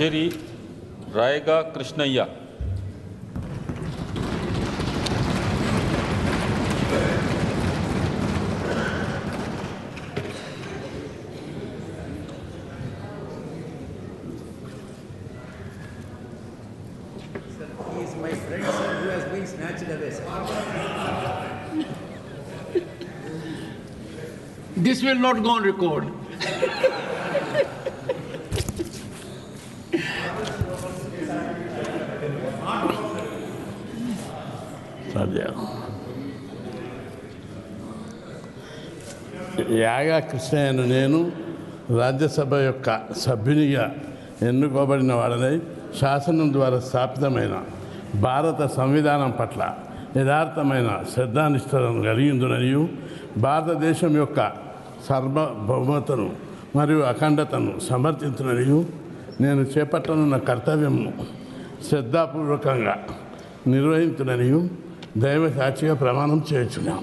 Shri रायगा कृष्णయ్య। He is my friend, sir, who has been snatched away, sir. This will not go on record. యాగా కృష్ణయ్యను నేను రాజ్యసభ యొక్క సభ్యునిగా ఎన్నుకోబడిన వాడనై శాసనం ద్వారా స్థాపితమైన భారత సంవిధానం పట్ల యథార్థమైన శ్రద్ధానిష్టలను కలిగిందుననియు భారతదేశం యొక్క సార్వభౌమతను మరియు అఖండతను సమర్థించుననియు నేను చేపట్టనున్న కర్తవ్యము శ్రద్ధాపూర్వకంగా నిర్వహించుననియు దైవ సాక్షిగా ప్రమాణం చేయుచున్నాం.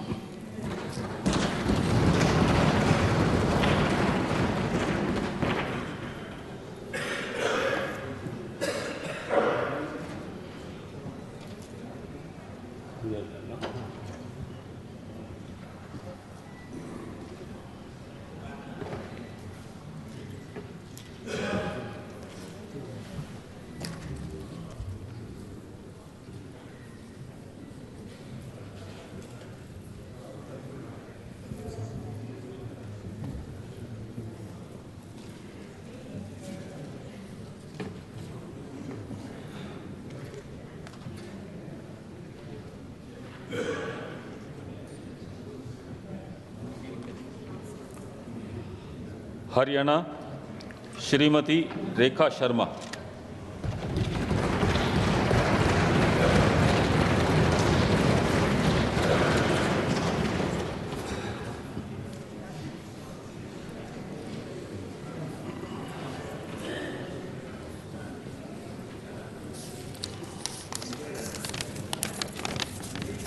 हरियाणा श्रीमती रेखा शर्मा।